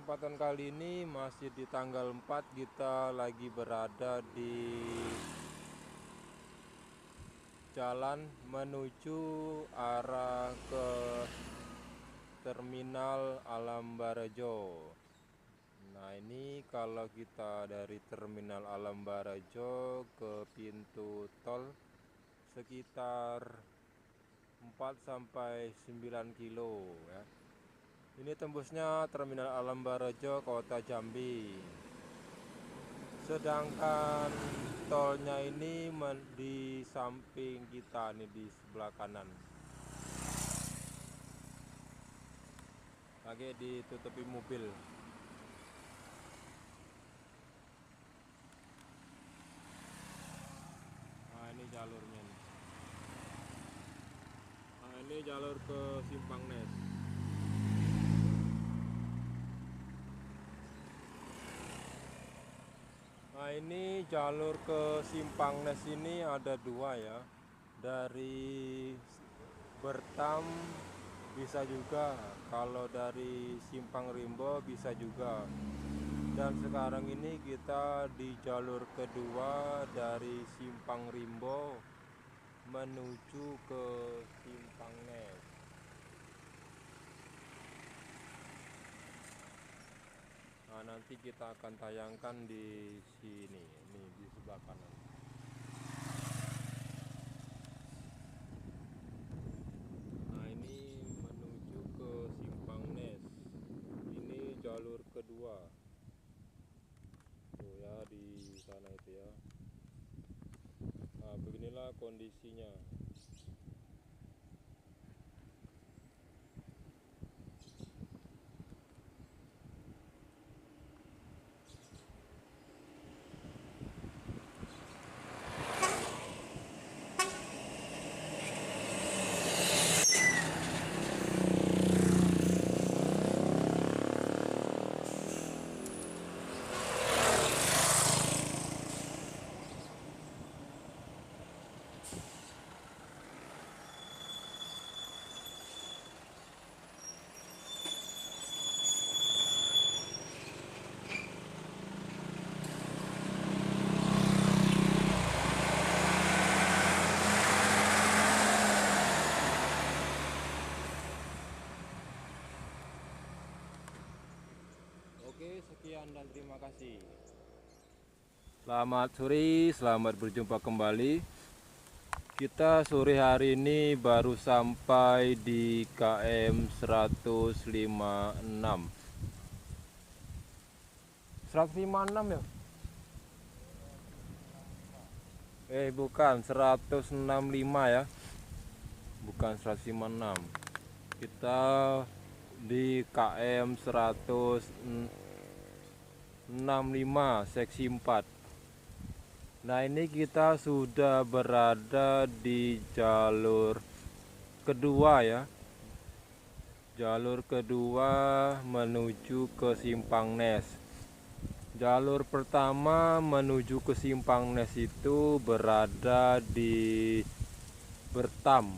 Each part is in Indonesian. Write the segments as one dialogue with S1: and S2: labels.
S1: kesempatan kali ini masih di tanggal 4, kita lagi berada di jalan menuju arah ke Terminal Alam Barajo. Nah, ini kalau kita dari Terminal Alam Barajo ke pintu tol sekitar 4-9 kilo ya. Ini tembusnya Terminal Alam Barajo, Kota Jambi. Sedangkan tolnya ini di samping kita nih, di sebelah kanan. Lagi ditutupi mobil. Nah, ini jalurnya nih. Nah, ini jalur ke Simpang Nes. Nah, ini jalur ke Simpang Nes ini ada dua ya. Dari Bertam bisa juga, kalau dari Simpang Rimbo bisa juga. Dan sekarang ini kita di jalur kedua dari Simpang Rimbo menuju ke Simpang Nes. Nah, nanti kita akan tayangkan di sini, ini di sebelah kanan. Nah, ini menuju ke Simpang Nes. Ini jalur kedua. Tuh ya, di sana itu ya. Nah, beginilah kondisinya. Oke, sekian dan terima kasih. Selamat sore, selamat berjumpa kembali. Kita sore hari ini baru sampai di KM 156. 156 ya? Bukan, 165 ya. Bukan 156. Kita di KM 165 seksi 4. Nah, ini kita sudah berada di jalur kedua ya. Jalur kedua menuju ke Simpang Nes. Jalur pertama menuju ke Simpang Nes itu berada di Bertam.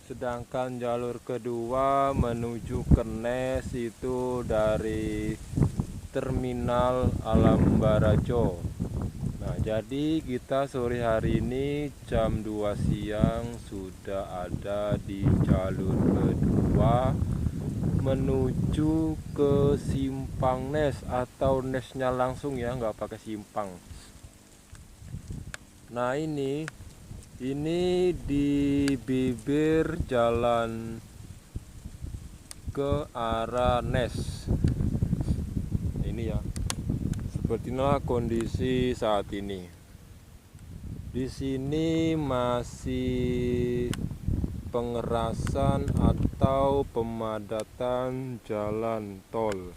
S1: Sedangkan jalur kedua menuju ke Nes itu dari Terminal Alam Barajo. Nah, jadi kita sore hari ini jam 2 siang sudah ada di jalur kedua menuju ke Simpang Nes, atau Nesnya langsung ya, nggak pakai simpang. Nah, ini di bibir jalan ke arah Nes. Ini ya. Seperti inilah kondisi saat ini. Di sini masih pengerasan atau pemadatan jalan tol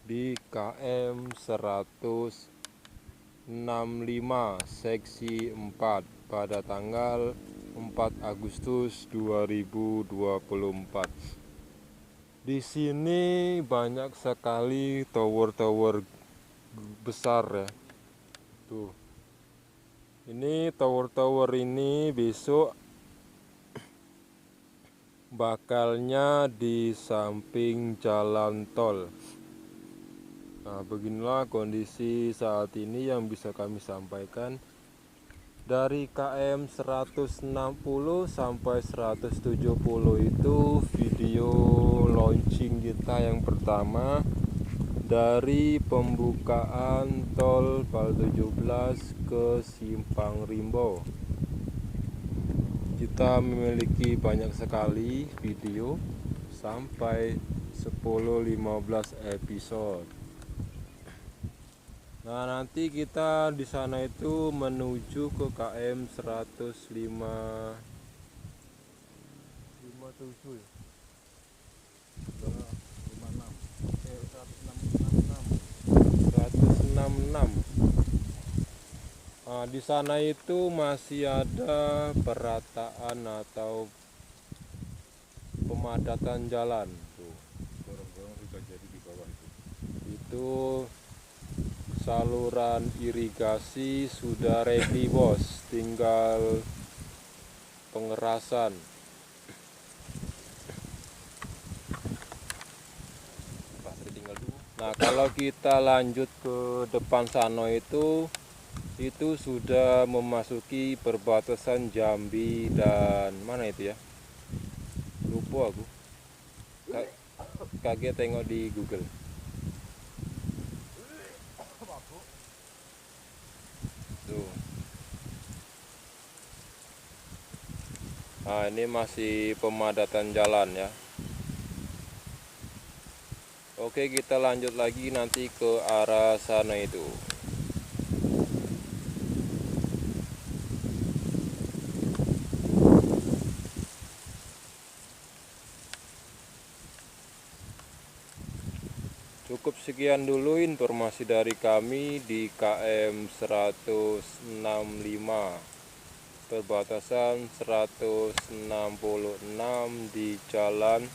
S1: di KM 165 seksi 4 pada tanggal 4 Agustus 2024. Di sini banyak sekali tower-tower besar ya. Tuh. Ini tower-tower ini besok bakalnya di samping jalan tol. Nah, beginilah kondisi saat ini yang bisa kami sampaikan. Dari KM 160 sampai 170 itu video launching kita yang pertama dari pembukaan tol Pal 17 ke Simpang Rimbo. Kita memiliki banyak sekali video sampai 10-15 episode. Nah, nanti kita di sana itu menuju ke KM 105 57 ya. 166. Nah, di sana itu masih ada perataan atau pemadatan jalan tuh.
S2: Gorong-gorong sudah jadi di bawah itu.
S1: Itu saluran irigasi sudah ready bos, tinggal pengerasan. Nah, kalau kita lanjut ke depan sana itu sudah memasuki perbatasan Jambi dan mana itu ya, lupa aku, kaget tengok di Google. Tuh. Nah, ini masih pemadatan jalan ya. Oke, kita lanjut lagi nanti ke arah sana itu. Cukup sekian dulu informasi dari kami di KM 165, perbatasan 166 di Jalan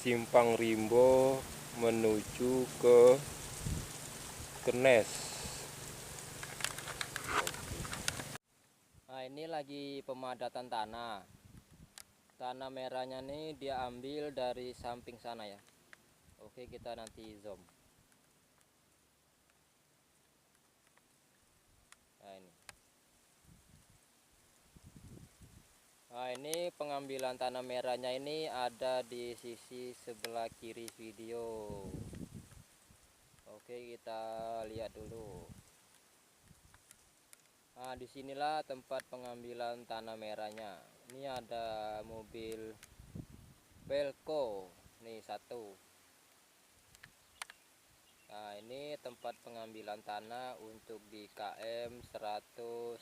S1: Simpang Rimbo menuju ke Kenes.
S3: Nah, ini lagi pemadatan tanah. Tanah merahnya nih dia ambil dari samping sana ya. Oke, kita nanti zoom. Nah, ini pengambilan tanah merahnya ini ada di sisi sebelah kiri video. Oke, kita lihat dulu. Nah, disinilah tempat pengambilan tanah merahnya. Ini ada mobil Pelco nih satu. Nah, ini tempat pengambilan tanah untuk di KM 161,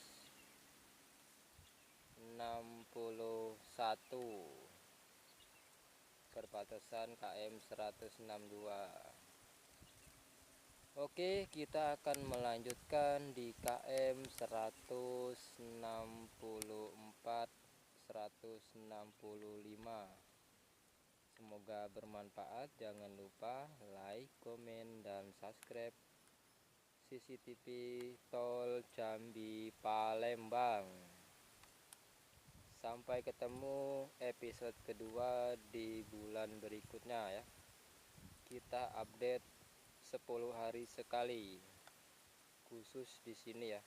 S3: perbatasan KM 162. Oke, kita akan melanjutkan di KM 164 165. Semoga bermanfaat. Jangan lupa like, komen, dan subscribe CCTV Tol Jambi Palembang. Sampai ketemu episode kedua di bulan berikutnya ya. Kita update 10 hari sekali khusus di sini ya.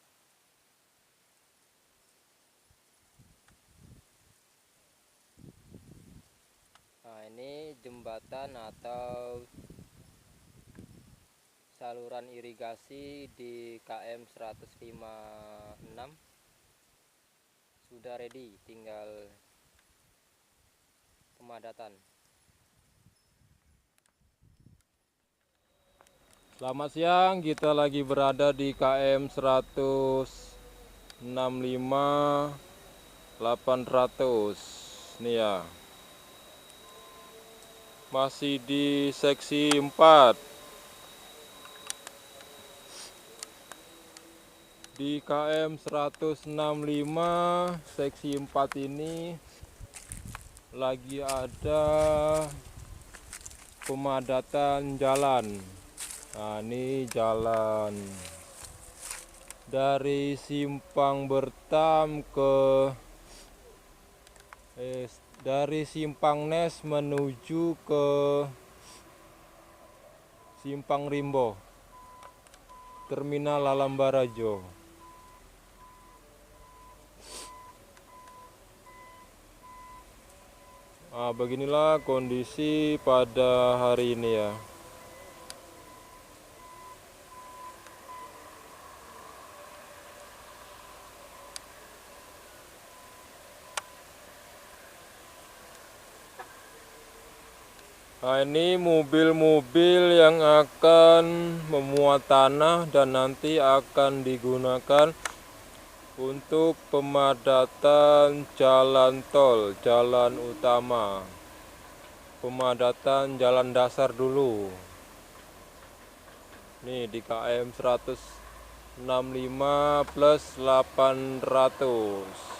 S3: Nah, ini jembatan atau saluran irigasi di KM 156 sudah ready, tinggal pemadatan.
S1: Selamat siang, kita lagi berada di KM 165 800 nih ya. Masih di seksi 4. Di KM 165 seksi 4 ini lagi ada pemadatan jalan. Nah, ini jalan dari Simpang Bertam ke dari Simpang Nes menuju ke Simpang Rimbo. Terminal Lalambarajo. Nah, beginilah kondisi pada hari ini ya. Nah, ini mobil-mobil yang akan memuat tanah dan nanti akan digunakan untuk pemadatan jalan tol, jalan utama. Pemadatan jalan dasar dulu. Nih di KM 165 plus 800.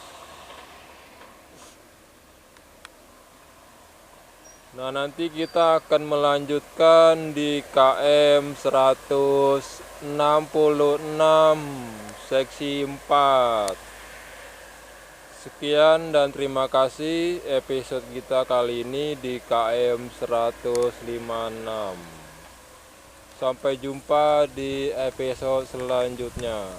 S1: Nah, nanti kita akan melanjutkan di KM 166 seksi 4. Sekian dan terima kasih episode kita kali ini di KM 156. Sampai jumpa di episode selanjutnya.